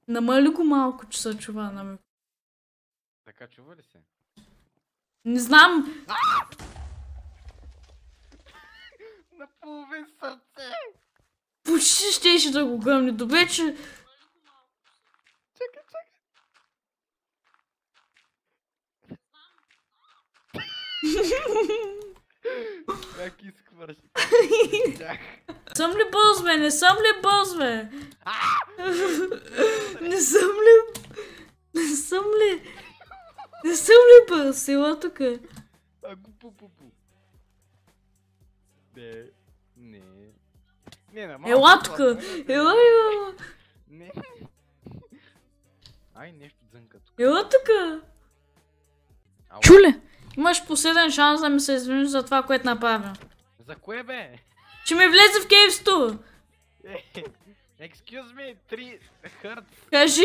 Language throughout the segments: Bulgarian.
Намали го малко, че се чува на ми. Така чува ли се? Не знам. На половин сърце! Почти щеше да го гъмне. Добре, че... Чакай, чакай. Как изхвърши? Съм ли бърз, бе? Не съм ли бърз, бе? Не съм ли... Не съм ли... Не съм ли бърз? Ела тук. Пу-пу-пу. Не. Не, на малко. Ела тук. Ела. Не. Ай, нещо дзънка тук. Ела тук. Чуле, имаш последен шанс да ми се извиниш за това, което направя. За кое, бе? Че ми влезе в кейвсто. Excuse me, 3 хърц. Кажи.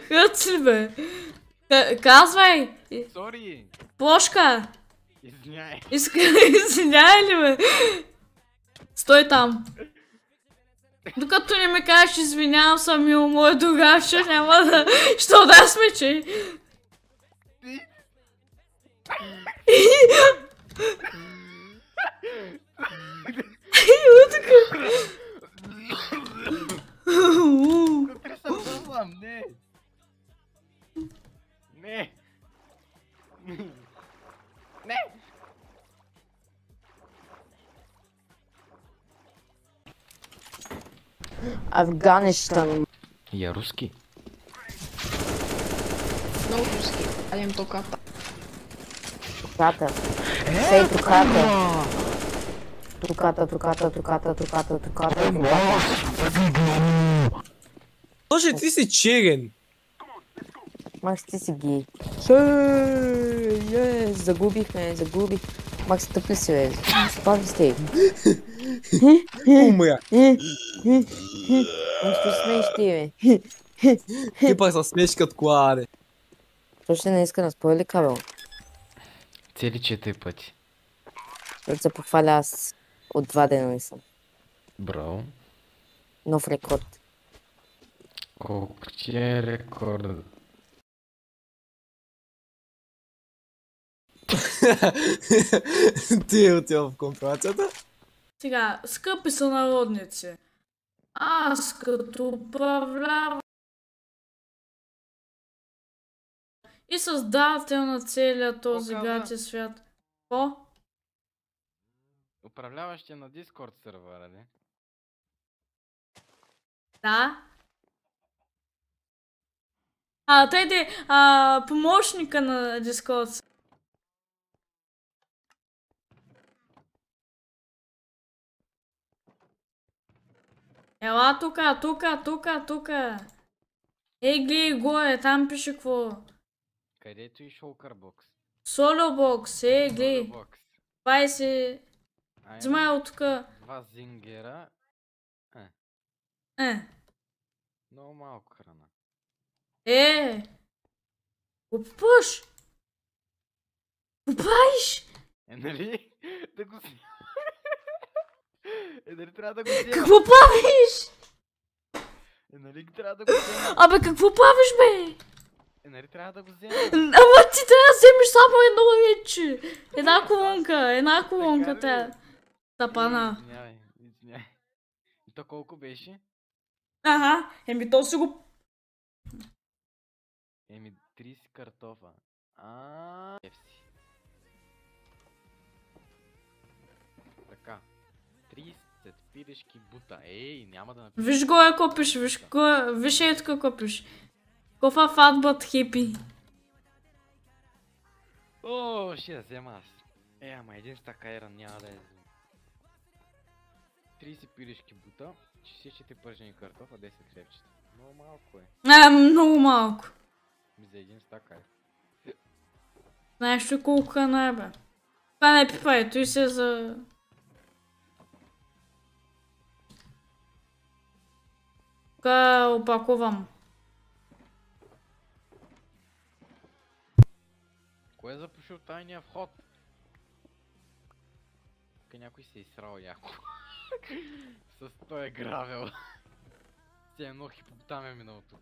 Хърц ли, бе? Казвай. Сори. Плошка. Извиняй. Извиняй ли, бе? Стой там. Докато не ми кажеш извинявам съм, мил мой другаче, няма да... Що да сме, че? Вътре се бълвам, не. Не. Не. Афганистан. Я руски. Много руски. Айдем токата. Токата. Сей токата. Токата. Може ти си черен. Макс, ти си гей. Загубихме. Макс, тъпли си, бе. Спави сте. Умря. Нищо смееш ти, бе. Ти пак със смешки от кола, бе. Точно не иска да спойли кабел. Цели 4 пъти. Защото се похваля аз от 2 дена не съм. Браво. Нов рекорд. Колко ти е рекорд? Ти е отива в компилацията? Сега, скъпи сънародници, аз като управлявам и създател на целия този гати свят. Какво? Управляващия на Discord сервера, не? Да. Тъйде, помощника на Discord. Ела тука. Ей, гледай горе, там пише какво. Където и Shulker-бокс. Соло-бокс, гледай. 20... Взимай от тука. 2 зингера. Много малко храна. Опъш! Опаиш! Нали? Да го взема. Нали трябва да го взема? Какво правиш? Нали трябва да го взема? Абе, какво правиш, бе? Нали трябва да го взема? Ама ти трябва да вземеш само едно вече. Една колонка тя. Тапана. Извинявай. И то колко беше? Ага, то си го... 30 картофа. Ефси. Така. 30 пирешки бута. Няма да напиша. Виж го ако пиш, виж ето какво пиш. Кофа фатбът хипи. Ще я взема аз. Ама един стакайран няма да я взема. 30 пирешки бута, 64 пържени картофа, 10 хлебчета. Много малко е. Много малко. За един стакай. Знаеш ли колко е, бе? Това не пипай, той се за... Тука опаковам. Кой е запушил тайния вход? Тук някой се изсрал яко. С този гравел. Наистина много хипоптам е минал тук.